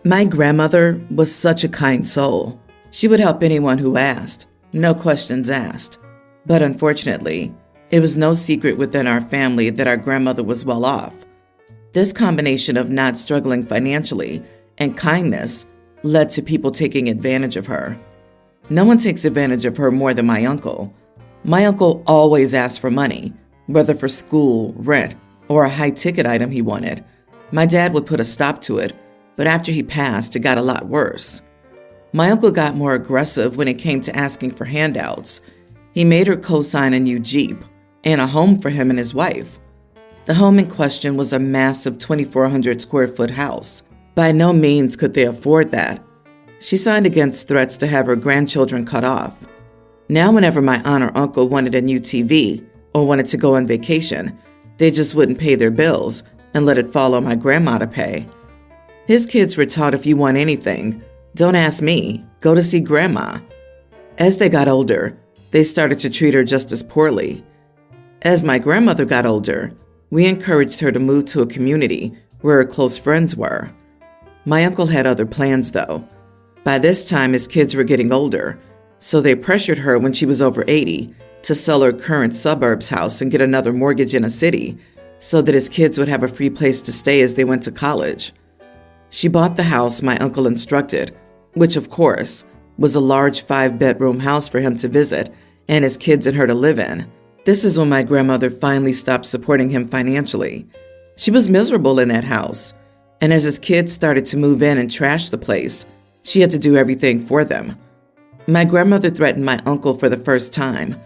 My grandmother was such a kind soul. She would help anyone who asked, no questions asked. But unfortunately, it was no secret within our family that our grandmother was well off. This combination of not struggling financially and kindness led to people taking advantage of her. No one takes advantage of her more than my uncle. My uncle always asked for money, whether for school, rent, or a high-ticket item he wanted. My dad would put a stop to it, but after he passed, it got a lot worse. My uncle got more aggressive when it came to asking for handouts. He made her co-sign a new Jeep and a home for him and his wife. The home in question was a massive 2,400 square foot house. By no means could they afford that. She signed against threats to have her grandchildren cut off. Now whenever my aunt or uncle wanted a new TV or wanted to go on vacation, they just wouldn't pay their bills and let it fall on my grandma to pay. His kids were taught if you want anything, don't ask me, go to see grandma. As they got older, they started to treat her just as poorly. As my grandmother got older, we encouraged her to move to a community where her close friends were. My uncle had other plans though. By this time, his kids were getting older, so they pressured her when she was over 80 to sell her current suburbs house and get another mortgage in a city so that his kids would have a free place to stay as they went to college. She bought the house my uncle instructed, which of course was a large 5-bedroom house for him to visit and his kids and her to live in. This is when my grandmother finally stopped supporting him financially. She was miserable in that house, and as his kids started to move in and trash the place, she had to do everything for them. My grandmother threatened my uncle for the first time.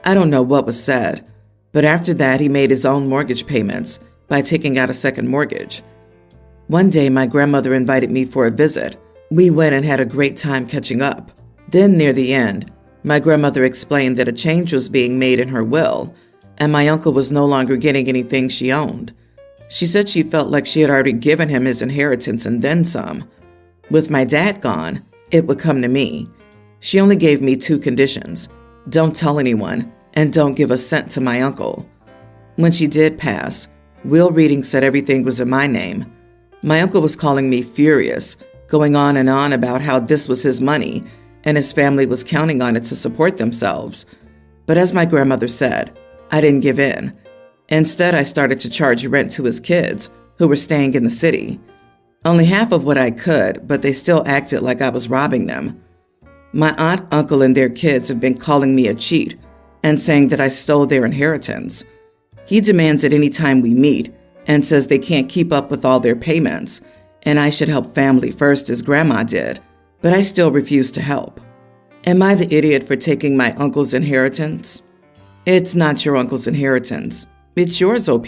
I don't know what was said, but after that he made his own mortgage payments by taking out a second mortgage. One day my grandmother invited me for a visit. We went and had a great time catching up. Then near the end, my grandmother explained that a change was being made in her will, and my uncle was no longer getting anything she owned. She said she felt like she had already given him his inheritance and then some. With my dad gone, it would come to me. She only gave me 2 conditions. Don't tell anyone, and don't give a cent to my uncle. When she did pass, will reading said everything was in my name. My uncle was calling me furious, going on and on about how this was his money, and his family was counting on it to support themselves. But as my grandmother said, I didn't give in. Instead, I started to charge rent to his kids, who were staying in the city. Only half of what I could, but they still acted like I was robbing them. My aunt, uncle, and their kids have been calling me a cheat and saying that I stole their inheritance. He demands it any time we meet and says they can't keep up with all their payments, and I should help family first as grandma did, but I still refuse to help. Am I the idiot for taking my uncle's inheritance? It's not your uncle's inheritance. It's yours, OP.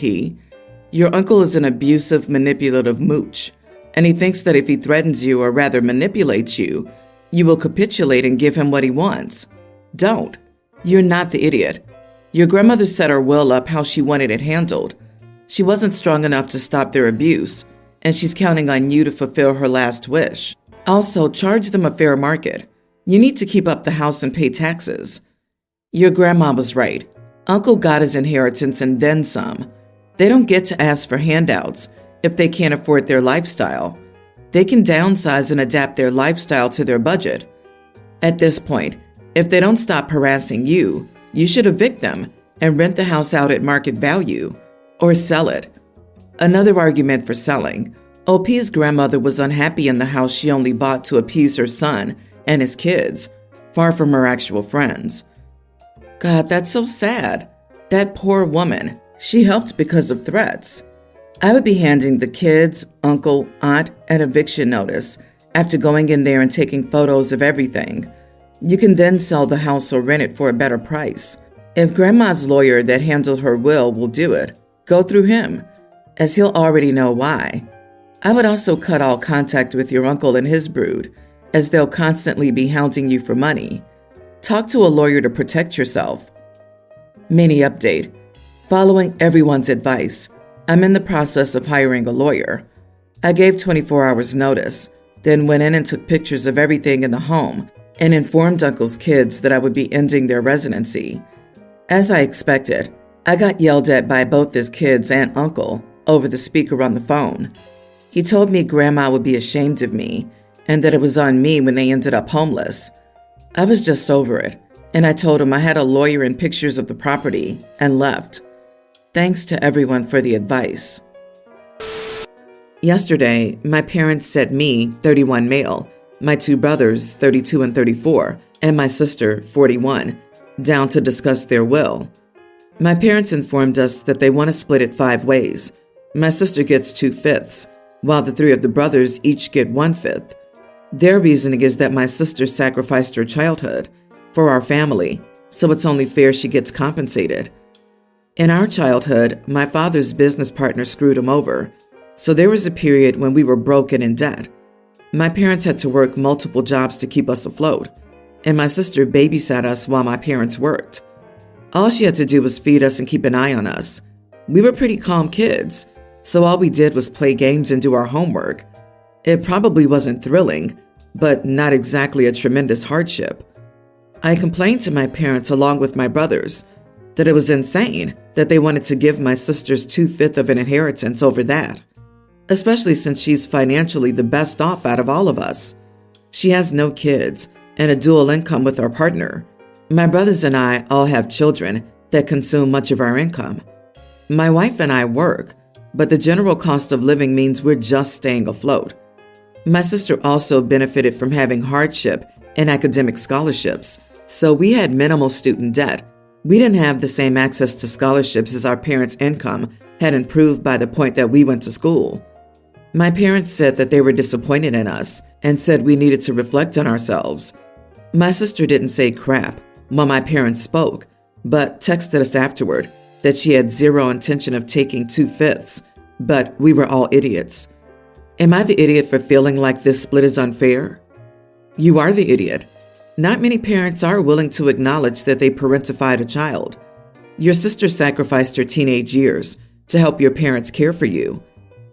Your uncle is an abusive, manipulative mooch, and he thinks that if he threatens you or rather manipulates you, you will capitulate and give him what he wants. Don't. You're not the idiot. Your grandmother set her will up how she wanted it handled. She wasn't strong enough to stop their abuse, and she's counting on you to fulfill her last wish. Also, charge them a fair market. You need to keep up the house and pay taxes. Your grandma was right. Uncle got his inheritance and then some. They don't get to ask for handouts if they can't afford their lifestyle. They can downsize and adapt their lifestyle to their budget. At this point, if they don't stop harassing you, you should evict them and rent the house out at market value or sell it. Another argument for selling. OP's grandmother was unhappy in the house she only bought to appease her son and his kids, far from her actual friends. God, that's so sad. That poor woman. She helped because of threats. I would be handing the kids, uncle, aunt, an eviction notice after going in there and taking photos of everything. You can then sell the house or rent it for a better price. If grandma's lawyer that handled her will do it, go through him, as he'll already know why. I would also cut all contact with your uncle and his brood, as they'll constantly be hounding you for money. Talk to a lawyer to protect yourself. Mini update. Following everyone's advice, I'm in the process of hiring a lawyer. I gave 24 hours notice, then went in and took pictures of everything in the home and informed Uncle's kids that I would be ending their residency. As I expected, I got yelled at by both his kids and Uncle over the speaker on the phone. He told me Grandma would be ashamed of me and that it was on me when they ended up homeless. I was just over it, and I told him I had a lawyer and pictures of the property and left. Thanks to everyone for the advice. Yesterday, my parents set me, 31 male, my two brothers, 32 and 34, and my sister, 41, down to discuss their will. My parents informed us that they want to split it 5 ways. My sister gets 2/5, while the 3 of the brothers each get 1/5. Their reasoning is that my sister sacrificed her childhood for our family, so it's only fair she gets compensated. In our childhood, my father's business partner screwed him over, so there was a period when we were broken in debt. My parents had to work multiple jobs to keep us afloat, and my sister babysat us while my parents worked. All she had to do was feed us and keep an eye on us. We were pretty calm kids, so all we did was play games and do our homework. It probably wasn't thrilling, but not exactly a tremendous hardship. I complained to my parents along with my brothers that it was insane that they wanted to give my sister's 2/5 of an inheritance over that, especially since she's financially the best off out of all of us. She has no kids and a dual income with our partner. My brothers and I all have children that consume much of our income. My wife and I work, but the general cost of living means we're just staying afloat. My sister also benefited from having hardship and academic scholarships, so we had minimal student debt. We didn't have the same access to scholarships as our parents' income had improved by the point that we went to school. My parents said that they were disappointed in us and said we needed to reflect on ourselves. My sister didn't say crap while my parents spoke, but texted us afterward that she had zero intention of taking 2/5, but we were all idiots. Am I the idiot for feeling like this split is unfair? You are the idiot. Not many parents are willing to acknowledge that they parentified a child. Your sister sacrificed her teenage years to help your parents care for you.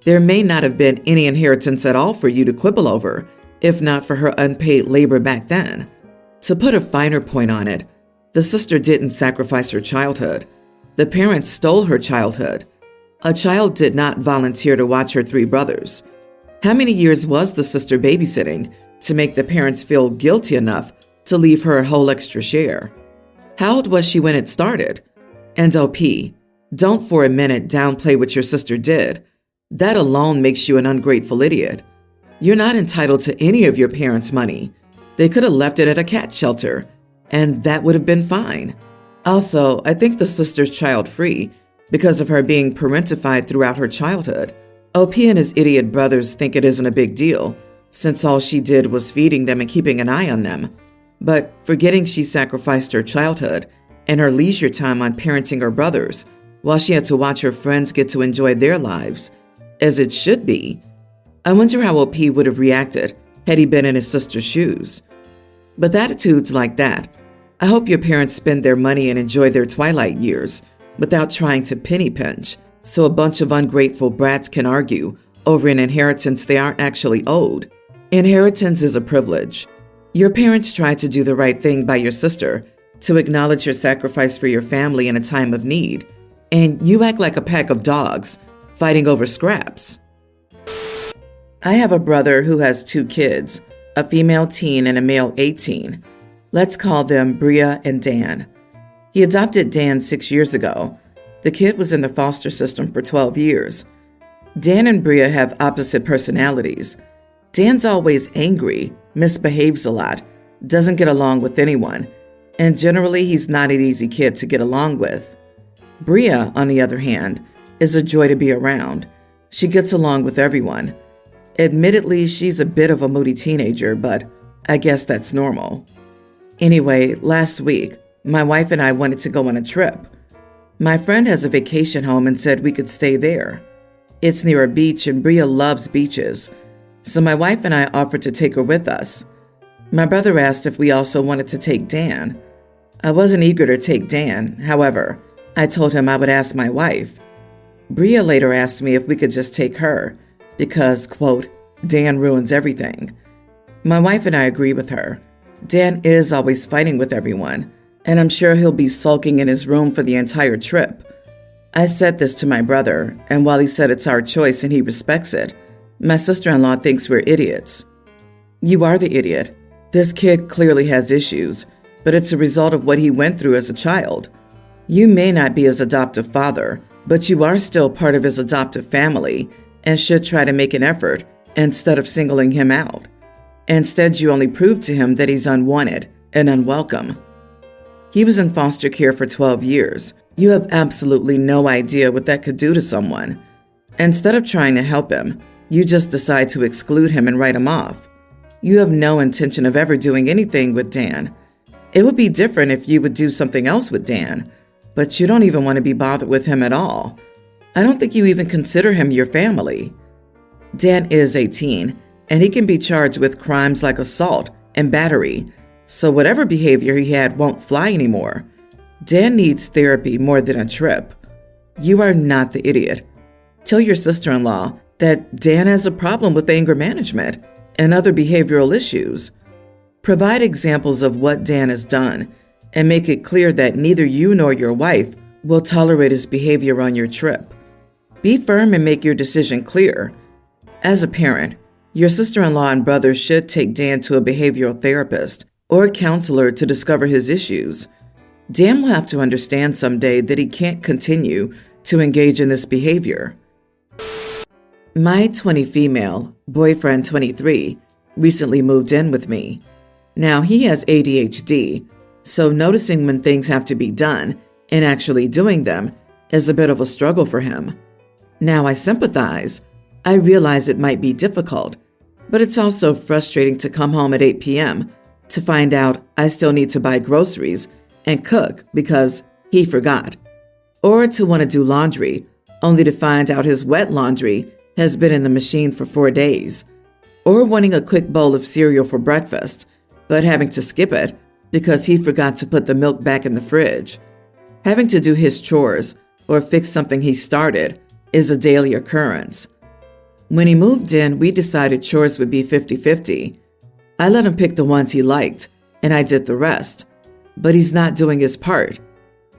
There may not have been any inheritance at all for you to quibble over, if not for her unpaid labor back then. To put a finer point on it, the sister didn't sacrifice her childhood. The parents stole her childhood. A child did not volunteer to watch her 3 brothers. How many years was the sister babysitting to make the parents feel guilty enough to leave her a whole extra share? How old was she when it started? And OP, don't for a minute downplay what your sister did. That alone makes you an ungrateful idiot. You're not entitled to any of your parents' money. They could have left it at a cat shelter, and that would have been fine. Also, I think the sister's child-free because of her being parentified throughout her childhood. OP and his idiot brothers think it isn't a big deal, since all she did was feeding them and keeping an eye on them. But forgetting she sacrificed her childhood and her leisure time on parenting her brothers, while she had to watch her friends get to enjoy their lives, as it should be. I wonder how OP would have reacted had he been in his sister's shoes. With attitudes like that, I hope your parents spend their money and enjoy their twilight years without trying to penny pinch, so a bunch of ungrateful brats can argue over an inheritance they aren't actually owed. Inheritance is a privilege. Your parents tried to do the right thing by your sister to acknowledge your sacrifice for your family in a time of need, and you act like a pack of dogs fighting over scraps. I have a brother who has 2 kids, a female teen and a male 18. Let's call them Bria and Dan. He adopted Dan 6 years ago. The kid was in the foster system for 12 years. Dan and Bria have opposite personalities. Dan's always angry, misbehaves a lot, doesn't get along with anyone, and generally he's not an easy kid to get along with. Bria, on the other hand, is a joy to be around. She gets along with everyone. Admittedly, she's a bit of a moody teenager, but I guess that's normal. Anyway, last week, my wife and I wanted to go on a trip. My friend has a vacation home and said we could stay there. It's near a beach and Bria loves beaches, so my wife and I offered to take her with us. My brother asked if we also wanted to take Dan. I wasn't eager to take Dan, however, I told him I would ask my wife. Bria later asked me if we could just take her, because, quote, Dan ruins everything. My wife and I agree with her. Dan is always fighting with everyone, and I'm sure he'll be sulking in his room for the entire trip. I said this to my brother, and while he said it's our choice and he respects it, My sister-in-law thinks we're idiots. You are the idiot. This kid clearly has issues, but it's a result of what he went through as a child. You may not be his adoptive father, but you are still part of his adoptive family and should try to make an effort instead of singling him out. Instead, you only prove to him that he's unwanted and unwelcome. He was in foster care for 12 years. You have absolutely no idea what that could do to someone. Instead of trying to help him, you just decide to exclude him and write him off. You have no intention of ever doing anything with Dan. It would be different if you would do something else with Dan, but you don't even want to be bothered with him at all. I don't think you even consider him your family. Dan is 18, and he can be charged with crimes like assault and battery, so whatever behavior he had won't fly anymore. Dan needs therapy more than a trip. You are not the idiot. Tell your sister-in-law that Dan has a problem with anger management and other behavioral issues. Provide examples of what Dan has done and make it clear that neither you nor your wife will tolerate his behavior on your trip. Be firm and make your decision clear. As a parent, your sister-in-law and brother should take Dan to a behavioral therapist or a counselor to discover his issues. Dan will have to understand someday that he can't continue to engage in this behavior. My 20 female, boyfriend 23, recently moved in with me. Now he has ADHD, so noticing when things have to be done and actually doing them is a bit of a struggle for him. Now I sympathize. I realize it might be difficult, but it's also frustrating to come home at 8 p.m. to find out I still need to buy groceries and cook because he forgot, or to want to do laundry only to find out his wet laundry has been in the machine for 4 days, or wanting a quick bowl of cereal for breakfast, but having to skip it because he forgot to put the milk back in the fridge. Having to do his chores or fix something he started is a daily occurrence. When he moved in, we decided chores would be 50-50. I let him pick the ones he liked, and I did the rest, but he's not doing his part.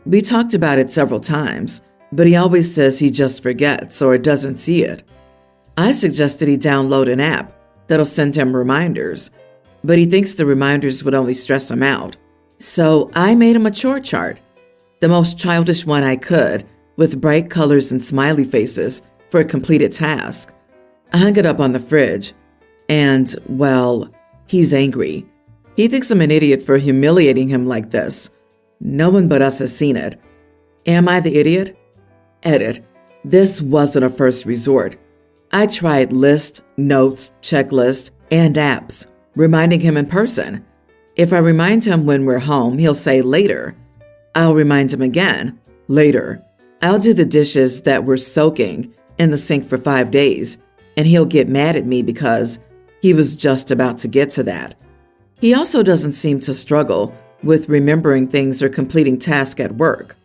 We talked about it several times, but he always says he just forgets or doesn't see it. I suggested he download an app that'll send him reminders, but he thinks the reminders would only stress him out. So I made him a chore chart, the most childish one I could, with bright colors and smiley faces for a completed task. I hung it up on the fridge, and, well, he's angry. He thinks I'm an idiot for humiliating him like this. No one but us has seen it. Am I the idiot? Edit. This wasn't a first resort. I tried list, notes, checklist, and apps, reminding him in person. If I remind him when we're home, he'll say later. I'll remind him again, later. I'll do the dishes that were soaking in the sink for 5 days, and he'll get mad at me because he was just about to get to that. He also doesn't seem to struggle with remembering things or completing tasks at work.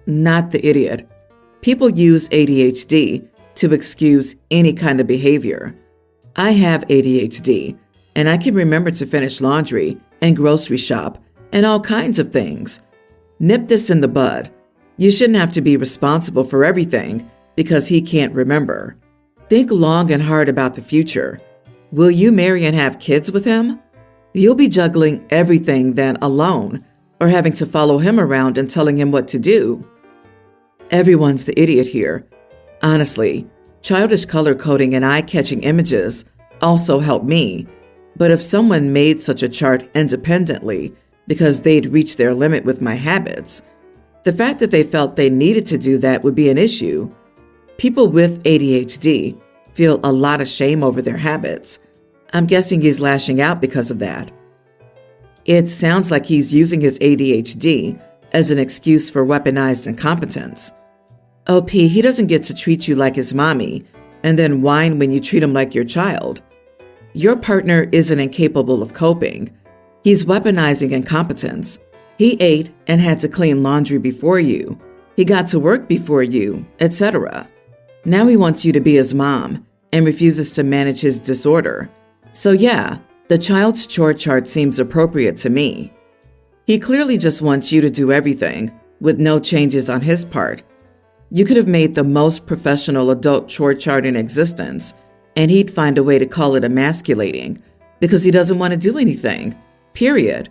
Not the idiot. People use ADHD to excuse any kind of behavior. I have ADHD, and I can remember to finish laundry and grocery shop and all kinds of things. Nip this in the bud. You shouldn't have to be responsible for everything because he can't remember. Think long and hard about the future. Will you marry and have kids with him? You'll be juggling everything then alone, or having to follow him around and telling him what to do. Everyone's the idiot here. Honestly, childish color coding and eye-catching images also help me, but if someone made such a chart independently because they'd reached their limit with my habits, the fact that they felt they needed to do that would be an issue. People with ADHD feel a lot of shame over their habits. I'm guessing he's lashing out because of that. It sounds like he's using his ADHD as an excuse for weaponized incompetence. OP, he doesn't get to treat you like his mommy and then whine when you treat him like your child. Your partner isn't incapable of coping. He's weaponizing incompetence. He ate and had to clean laundry before you. He got to work before you, etc. Now he wants you to be his mom and refuses to manage his disorder. So yeah, the child's chore chart seems appropriate to me. He clearly just wants you to do everything with no changes on his part. You could have made the most professional adult chore chart in existence and he'd find a way to call it emasculating because he doesn't want to do anything. Period.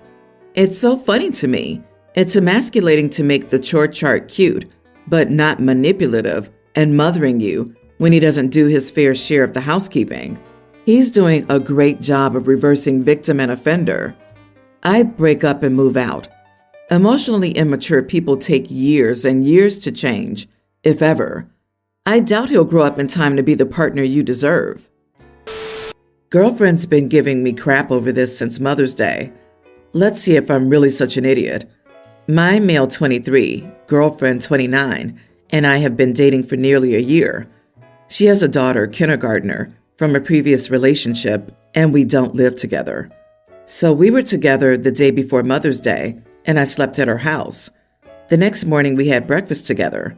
It's so funny to me. It's emasculating to make the chore chart cute, but not manipulative and mothering you when he doesn't do his fair share of the housekeeping. He's doing a great job of reversing victim and offender. I'd break up and move out. Emotionally immature people take years and years to change, if ever. I doubt he'll grow up in time to be the partner you deserve. Girlfriend's been giving me crap over this since Mother's Day. Let's see if I'm really such an idiot. My male 23, girlfriend 29, and I have been dating for nearly a year. She has a daughter, kindergartner, from a previous relationship, and we don't live together. So we were together the day before Mother's Day, and I slept at her house. The next morning we had breakfast together.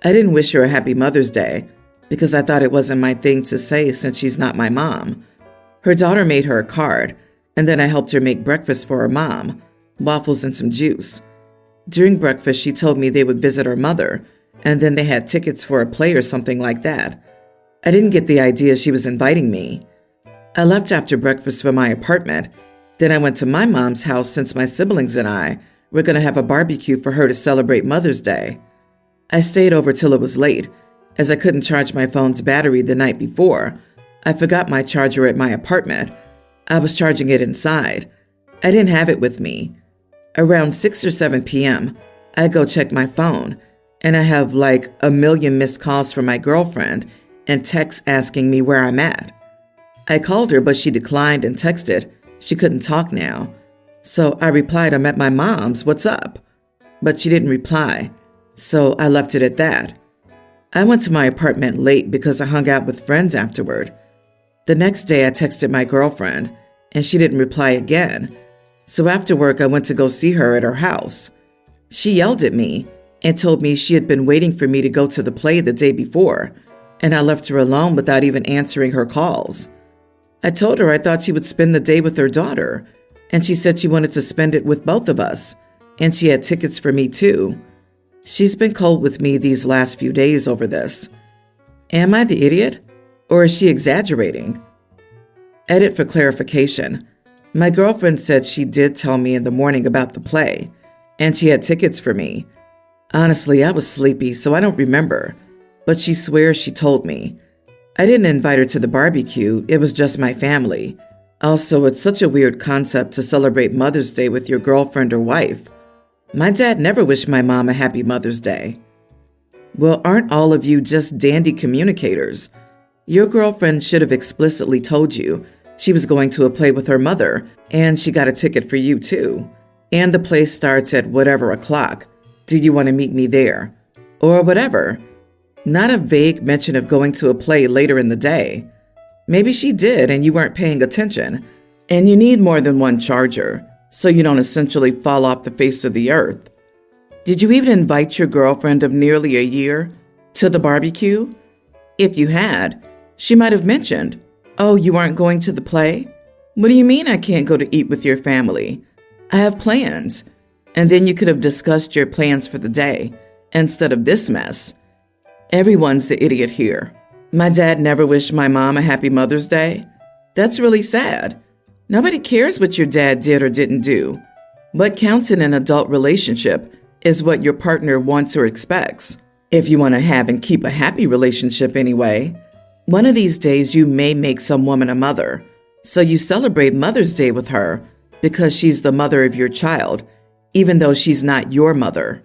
I didn't wish her a happy Mother's Day because I thought it wasn't my thing to say since she's not my mom. Her daughter made her a card, and then I helped her make breakfast for her mom, waffles and some juice. During breakfast, she told me they would visit her mother, and then they had tickets for a play or something like that. I didn't get the idea she was inviting me. I left after breakfast for my apartment. Then I went to my mom's house since my siblings and I were going to have a barbecue for her to celebrate Mother's Day. I stayed over till it was late, as I couldn't charge my phone's battery the night before. I forgot my charger at my apartment. I was charging it inside. I didn't have it with me. Around 6 or 7 p.m., I go check my phone, and I have like a million missed calls from my girlfriend and texts asking me where I'm at. I called her, but she declined and texted she couldn't talk now. So I replied, I'm at my mom's, what's up? But she didn't reply, so I left it at that. I went to my apartment late because I hung out with friends afterward. The next day I texted my girlfriend, and she didn't reply again. So after work I went to go see her at her house. She yelled at me and told me she had been waiting for me to go to the play the day before, and I left her alone without even answering her calls. I told her I thought she would spend the day with her daughter, and she said she wanted to spend it with both of us, and she had tickets for me too. She's been cold with me these last few days over this. Am I the idiot, or is she exaggerating? Edit for clarification. My girlfriend said she did tell me in the morning about the play, and she had tickets for me. Honestly, I was sleepy, so I don't remember, but she swears she told me. I didn't invite her to the barbecue, it was just my family. Also, it's such a weird concept to celebrate Mother's Day with your girlfriend or wife. My dad never wished my mom a happy Mother's Day. Well, aren't all of you just dandy communicators? Your girlfriend should have explicitly told you she was going to a play with her mother, and she got a ticket for you too. And the play starts at whatever o'clock. Do you want to meet me there? Or whatever. Not a vague mention of going to a play later in the day. Maybe she did and you weren't paying attention. And you need more than one charger, so you don't essentially fall off the face of the earth. Did you even invite your girlfriend of nearly a year to the barbecue? If you had, she might have mentioned, oh, you aren't going to the play? What do you mean I can't go to eat with your family? I have plans. And then you could have discussed your plans for the day instead of this mess. Everyone's the idiot here. My dad never wished my mom a happy Mother's Day. That's really sad. Nobody cares what your dad did or didn't do. What counts in an adult relationship is what your partner wants or expects. If you want to have and keep a happy relationship anyway. One of these days you may make some woman a mother, so you celebrate Mother's Day with her because she's the mother of your child, even though she's not your mother.